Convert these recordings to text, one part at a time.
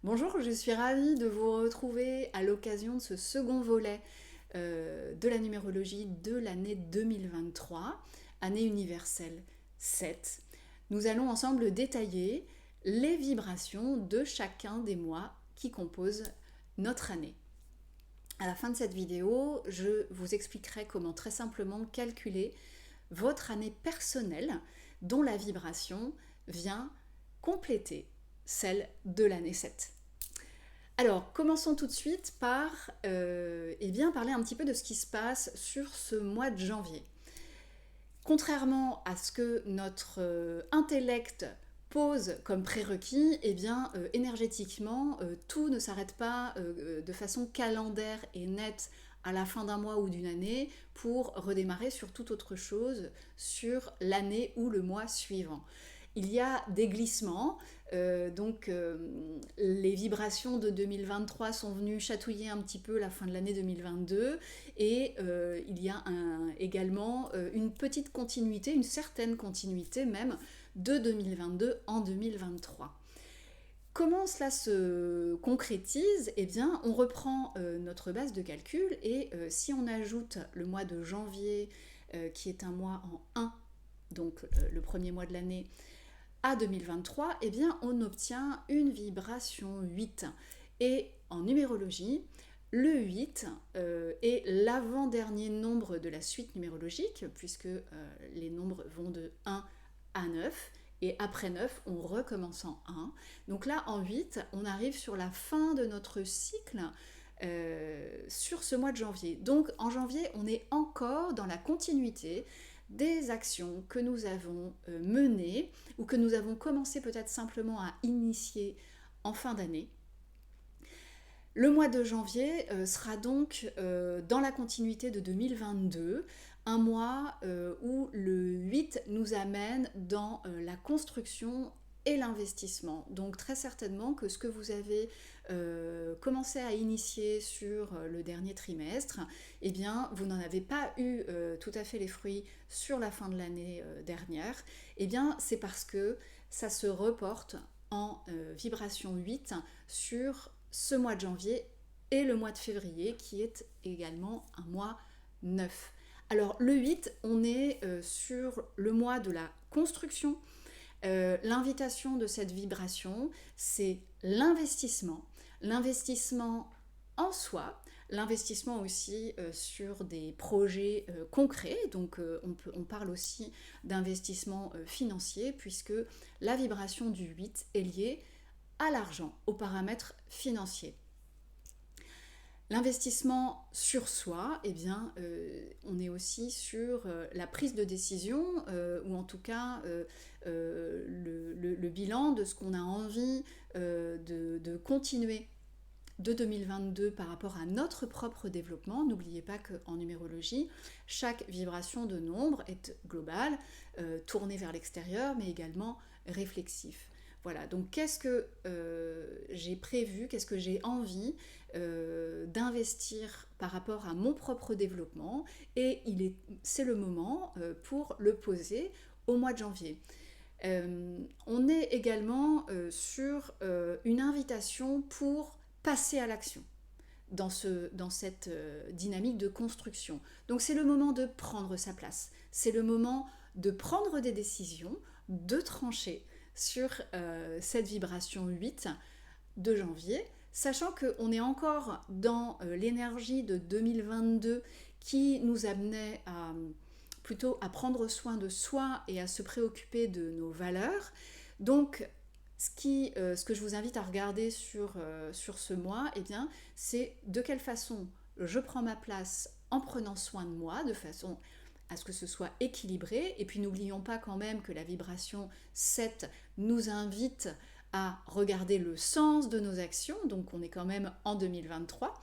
Bonjour, je suis ravie de vous retrouver à l'occasion de ce second volet de la numérologie de l'année 2023, année universelle 7. Nous allons ensemble détailler les vibrations de chacun des mois qui composent notre année. À la fin de cette vidéo, je vous expliquerai comment très simplement calculer votre année personnelle dont la vibration vient compléter celle de l'année 7. Alors, commençons tout de suite par parler un petit peu de ce qui se passe sur ce mois de janvier. Contrairement à ce que notre intellect pose comme prérequis, énergétiquement, tout ne s'arrête pas de façon calendaire et nette à la fin d'un mois ou d'une année pour redémarrer sur toute autre chose sur l'année ou le mois suivant. Il y a des glissements, les vibrations de 2023 sont venues chatouiller un petit peu la fin de l'année 2022 et il y a également une petite continuité, une certaine continuité même de 2022 en 2023. Comment cela se concrétise? Eh bien, on reprend notre base de calcul et si on ajoute le mois de janvier, qui est un mois en 1, donc le premier mois de l'année, à 2023, eh bien, on obtient une vibration 8. Et en numérologie, le 8 est l'avant-dernier nombre de la suite numérologique, puisque les nombres vont de 1 à 9. Et après 9, on recommence en 1. Donc là, en 8, on arrive sur la fin de notre cycle sur ce mois de janvier. Donc en janvier, on est encore dans la continuité des actions que nous avons menées ou que nous avons commencé peut-être simplement à initier en fin d'année. Le mois de janvier sera donc dans la continuité de 2022, un mois où le 8 nous amène dans la construction et l'investissement. Donc très certainement que ce que vous avez commencé à initier sur le dernier trimestre, eh bien vous n'en avez pas eu tout à fait les fruits sur la fin de l'année dernière. Eh bien c'est parce que ça se reporte en vibration 8 sur ce mois de janvier et le mois de février qui est également un mois 9. Alors le 8, on est sur le mois de la construction. L'invitation de cette vibration, c'est l'investissement. L'investissement en soi, l'investissement aussi sur des projets concrets, donc on parle aussi d'investissement financier puisque la vibration du 8 est liée à l'argent, aux paramètres financiers. L'investissement sur soi, eh bien, on est aussi sur la prise de décision, ou en tout cas le bilan de ce qu'on a envie de continuer de 2022 par rapport à notre propre développement. N'oubliez pas qu'en numérologie, chaque vibration de nombre est globale, tournée vers l'extérieur, mais également réflexif. Voilà, donc qu'est-ce que j'ai prévu, qu'est-ce que j'ai envie d'investir par rapport à mon propre développement, et c'est le moment pour le poser au mois de janvier. On est également sur une invitation pour passer à l'action dans cette dynamique de construction. Donc c'est le moment de prendre sa place, c'est le moment de prendre des décisions, de trancher sur cette vibration 8 de janvier, sachant qu'on est encore dans l'énergie de 2022 qui nous amenait plutôt à prendre soin de soi et à se préoccuper de nos valeurs. Donc ce que je vous invite à regarder sur ce mois, eh bien, c'est de quelle façon je prends ma place en prenant soin de moi, de façon à ce que ce soit équilibré. Et puis n'oublions pas quand même que la vibration 7 nous invite à regarder le sens de nos actions, donc on est quand même en 2023.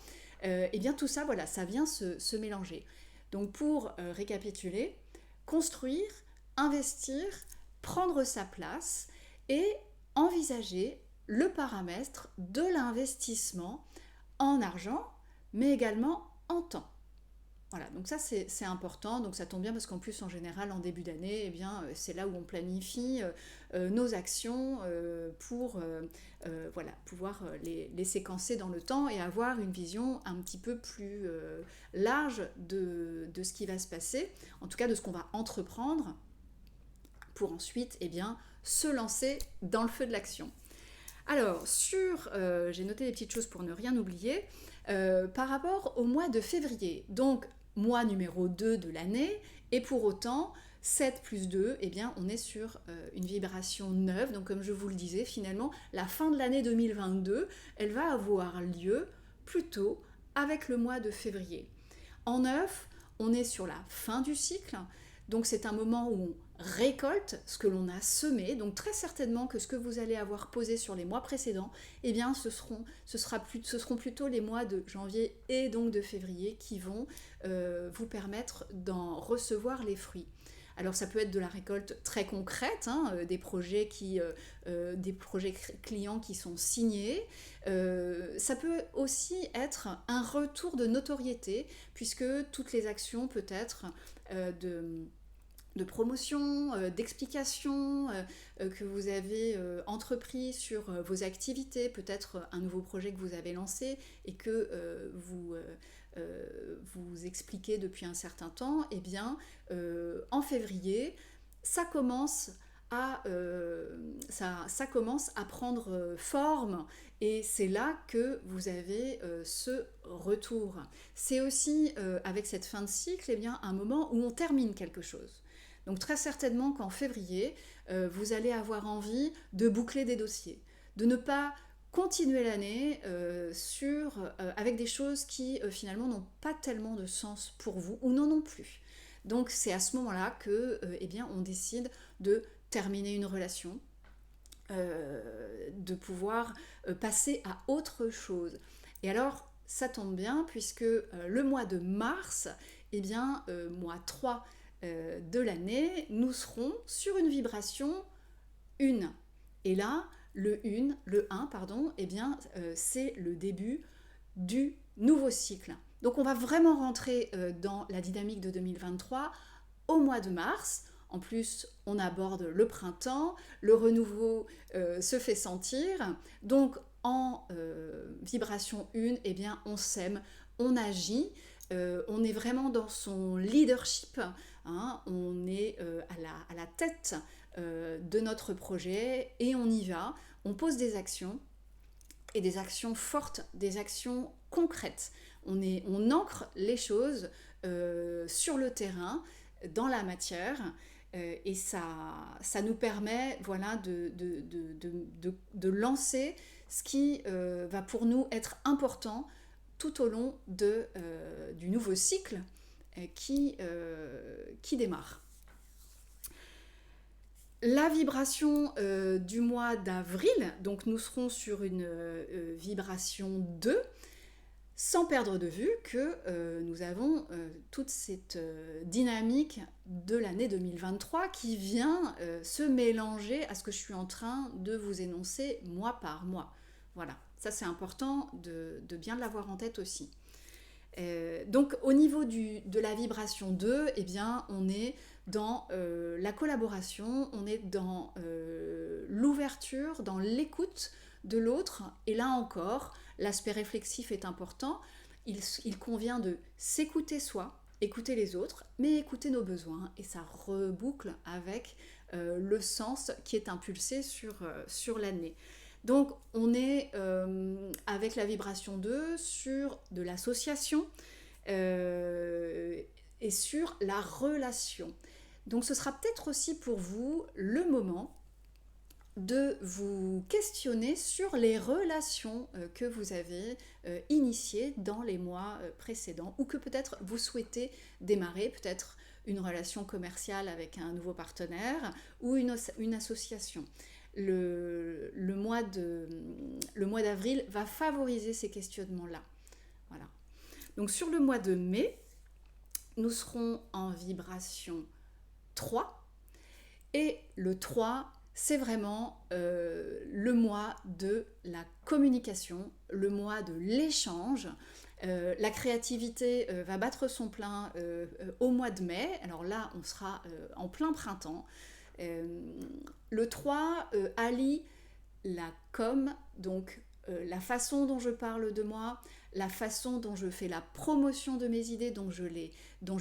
Et bien tout ça, voilà, ça vient se mélanger. Donc pour récapituler, construire, investir, prendre sa place et envisager le paramètre de l'investissement en argent, mais également en temps. Voilà, donc ça c'est important, donc ça tombe bien parce qu'en plus en général en début d'année, eh bien c'est là où on planifie nos actions pour voilà, pouvoir les séquencer dans le temps et avoir une vision un petit peu plus large de ce qui va se passer, en tout cas de ce qu'on va entreprendre pour ensuite eh bien, se lancer dans le feu de l'action. Alors, j'ai noté des petites choses pour ne rien oublier, par rapport au mois de février, donc mois numéro 2 de l'année, et pour autant, 7 plus 2, eh bien, on est sur une vibration neuve, donc comme je vous le disais, finalement, la fin de l'année 2022, elle va avoir lieu plutôt avec le mois de février. En neuf, on est sur la fin du cycle, donc c'est un moment où on récolte ce que l'on a semé, donc très certainement que ce que vous allez avoir posé sur les mois précédents, eh bien ce seront plutôt les mois de janvier et donc de février qui vont vous permettre d'en recevoir les fruits. Alors ça peut être de la récolte très concrète, des projets clients qui sont signés. Ça peut aussi être un retour de notoriété, puisque toutes les actions peut-être de promotion, d'explication que vous avez entrepris sur vos activités, peut-être un nouveau projet que vous avez lancé et que vous expliquez depuis un certain temps, eh bien, en février, ça commence à prendre forme et c'est là que vous avez ce retour. C'est aussi, avec cette fin de cycle, eh bien, un moment où on termine quelque chose. Donc très certainement qu'en février, vous allez avoir envie de boucler des dossiers, de ne pas continuer l'année avec des choses qui finalement n'ont pas tellement de sens pour vous ou n'en ont plus. Donc c'est à ce moment-là que eh bien, on décide de terminer une relation, de pouvoir passer à autre chose. Et alors ça tombe bien puisque le mois de mars, eh bien mois 3 de l'année, nous serons sur une vibration 1. Et là, le 1, pardon, eh bien, c'est le début du nouveau cycle. Donc on va vraiment rentrer dans la dynamique de 2023 au mois de mars. En plus, on aborde le printemps, le renouveau se fait sentir. Donc en vibration 1, eh bien, on sème, on agit. On est vraiment dans son leadership, on est à la tête de notre projet et on y va, on pose des actions et des actions fortes, des actions concrètes. On ancre les choses sur le terrain, dans la matière et ça nous permet voilà, de lancer ce qui va pour nous être important tout au long du nouveau cycle qui démarre. La vibration du mois d'avril, donc nous serons sur une vibration 2, sans perdre de vue que nous avons toute cette dynamique de l'année 2023 qui vient se mélanger à ce que je suis en train de vous énoncer mois par mois. Voilà, ça c'est important de bien l'avoir en tête aussi. Donc au niveau de la vibration 2, eh bien, on est dans la collaboration, on est dans l'ouverture, dans l'écoute de l'autre. Et là encore, l'aspect réflexif est important. Il convient de s'écouter soi, écouter les autres, mais écouter nos besoins. Et ça reboucle avec le sens qui est impulsé sur l'année. Donc on est avec la vibration 2 sur de l'association et sur la relation. Donc ce sera peut-être aussi pour vous le moment de vous questionner sur les relations que vous avez initiées dans les mois précédents ou que peut-être vous souhaitez démarrer, peut-être une relation commerciale avec un nouveau partenaire ou une association. Le mois d'avril va favoriser ces questionnements-là. Voilà. Donc sur le mois de mai, nous serons en vibration 3. Et le 3, c'est vraiment le mois de la communication, le mois de l'échange. La créativité va battre son plein au mois de mai. Alors là, on sera en plein printemps. Le 3 allie la com, donc la façon dont je parle de moi, la façon dont je fais la promotion de mes idées, dont je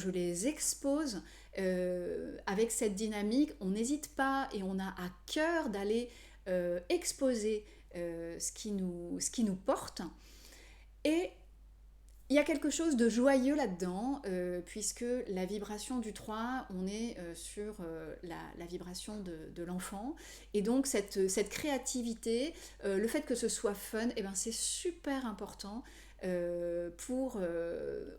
les expose. Avec cette dynamique, on n'hésite pas et on a à cœur d'aller exposer ce qui nous porte. Et il y a quelque chose de joyeux là-dedans, puisque la vibration du 3, on est sur la vibration de l'enfant. Et donc cette créativité, le fait que ce soit fun, eh ben, c'est super important pour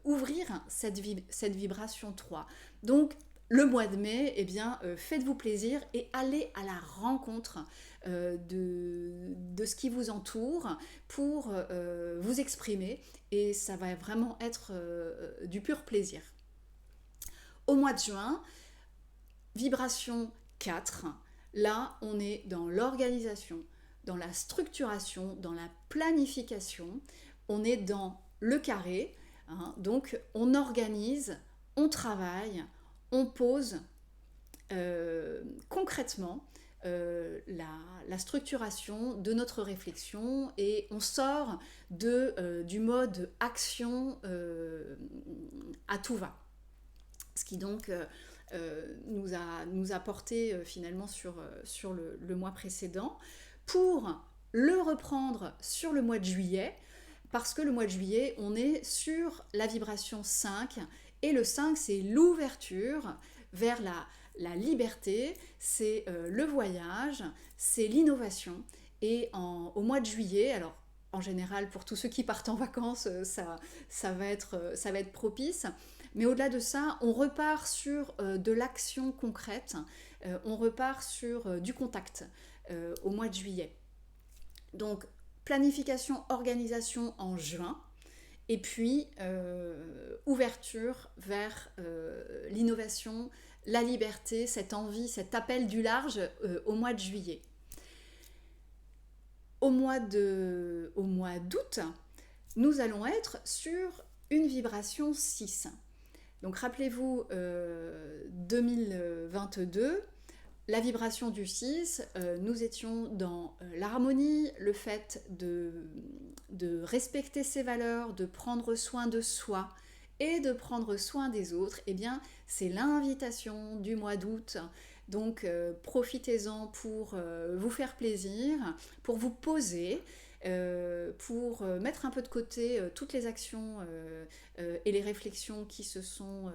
ouvrir cette vibration 3. Donc le mois de mai, eh bien, faites-vous plaisir et allez à la rencontre de ce qui vous entoure pour vous exprimer, et ça va vraiment être du pur plaisir. Au mois de juin, vibration 4, là on est dans l'organisation, dans la structuration, dans la planification, on est dans le carré, hein, donc on organise, on travaille, on pose concrètement la structuration de notre réflexion et on sort du mode action à tout va. Ce qui donc nous a porté finalement sur le mois précédent, pour le reprendre sur le mois de juillet, parce que le mois de juillet, on est sur la vibration 5, et le 5, c'est l'ouverture vers la liberté, c'est le voyage, c'est l'innovation. Et au mois de juillet, alors en général pour tous ceux qui partent en vacances, ça va être propice. Mais au-delà de ça, on repart sur de l'action concrète, on repart sur du contact au mois de juillet. Donc planification, organisation en juin, et puis ouverture vers l'innovation, la liberté, cette envie, cet appel du large au mois de juillet. Au mois d'août, nous allons être sur une vibration 6. Donc rappelez-vous, 2022, la vibration du 6, nous étions dans l'harmonie, le fait de respecter ses valeurs, de prendre soin de soi et de prendre soin des autres. Eh bien, c'est l'invitation du mois d'août. Donc profitez-en pour vous faire plaisir, pour vous poser, pour mettre un peu de côté toutes les actions et les réflexions qui se sont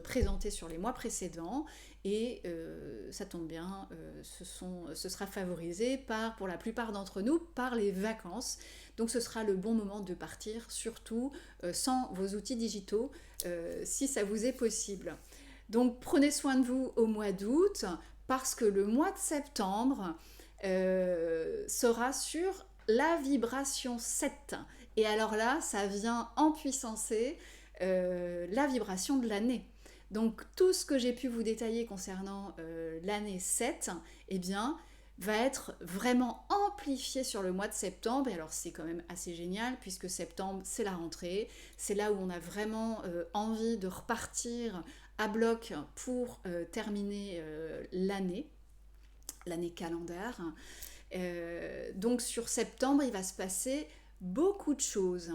présentées sur les mois précédents. Et ça tombe bien, ce sera favorisé pour la plupart d'entre nous, par les vacances. Donc ce sera le bon moment de partir, surtout sans vos outils digitaux, si ça vous est possible. Donc prenez soin de vous au mois d'août, parce que le mois de septembre sera sur la vibration 7. Et alors là, ça vient empuissancer la vibration de l'année. Donc tout ce que j'ai pu vous détailler concernant l'année 7, eh bien, va être vraiment amplifié sur le mois de septembre. Et alors c'est quand même assez génial, puisque septembre, c'est la rentrée. C'est là où on a vraiment envie de repartir à bloc pour terminer l'année calendaire. Donc sur septembre, il va se passer beaucoup de choses.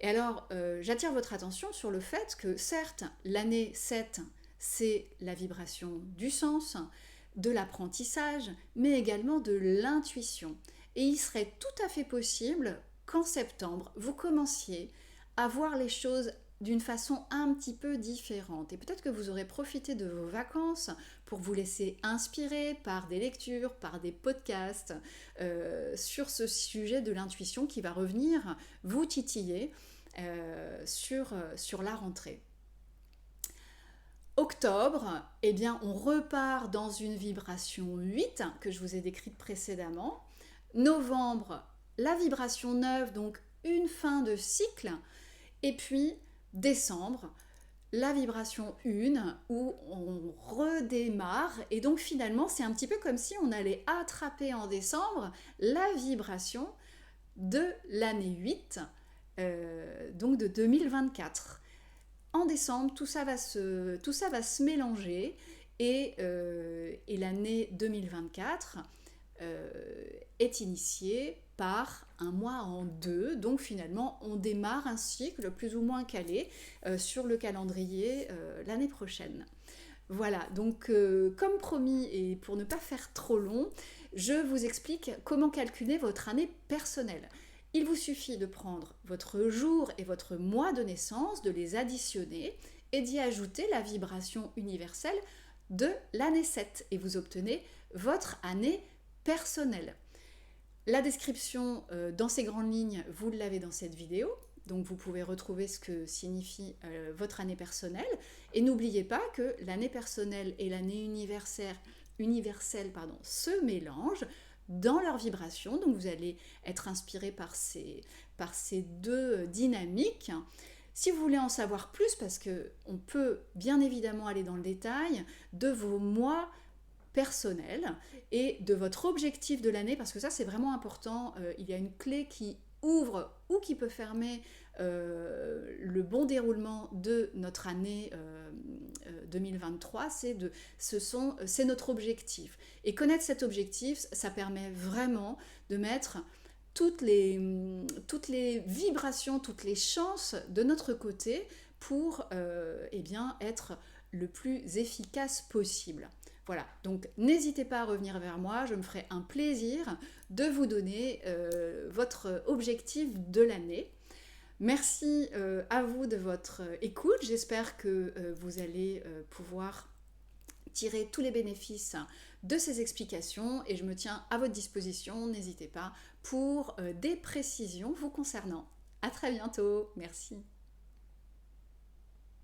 Et alors, j'attire votre attention sur le fait que certes, l'année 7, c'est la vibration du sens, de l'apprentissage, mais également de l'intuition. Et il serait tout à fait possible qu'en septembre, vous commenciez à voir les choses d'une façon un petit peu différente. Et peut-être que vous aurez profité de vos vacances pour vous laisser inspirer par des lectures, par des podcasts sur ce sujet de l'intuition qui va revenir vous titiller sur la rentrée. Octobre, eh bien, on repart dans une vibration 8 que je vous ai décrite précédemment. Novembre, la vibration 9, donc une fin de cycle. Et puis décembre, la vibration 1 où on redémarre. Et donc finalement, c'est un petit peu comme si on allait attraper en décembre la vibration de l'année 8 donc de 2024. En décembre, tout ça va se mélanger et l'année 2024 est initiée par un mois en deux. Donc finalement, on démarre un cycle plus ou moins calé sur le calendrier l'année prochaine. Voilà, donc comme promis et pour ne pas faire trop long, je vous explique comment calculer votre année personnelle. Il vous suffit de prendre votre jour et votre mois de naissance, de les additionner et d'y ajouter la vibration universelle de l'année 7 et vous obtenez votre année personnelle. La description dans ces grandes lignes, vous l'avez dans cette vidéo, donc vous pouvez retrouver ce que signifie votre année personnelle. Et n'oubliez pas que l'année personnelle et l'année universelle se mélangent dans leur vibration, donc vous allez être inspiré par ces deux dynamiques. Si vous voulez en savoir plus, parce qu'on peut bien évidemment aller dans le détail de vos mois personnels et de votre objectif de l'année, parce que ça c'est vraiment important, il y a une clé qui ouvre ou qui peut fermer le bon déroulement de notre année 2023, c'est notre objectif. Et connaître cet objectif, ça permet vraiment de mettre toutes les vibrations, toutes les chances de notre côté pour être le plus efficace possible. Voilà, donc n'hésitez pas à revenir vers moi, je me ferai un plaisir de vous donner votre objectif de l'année. Merci à vous de votre écoute, j'espère que vous allez pouvoir tirer tous les bénéfices de ces explications et je me tiens à votre disposition, n'hésitez pas pour des précisions vous concernant. À très bientôt, merci.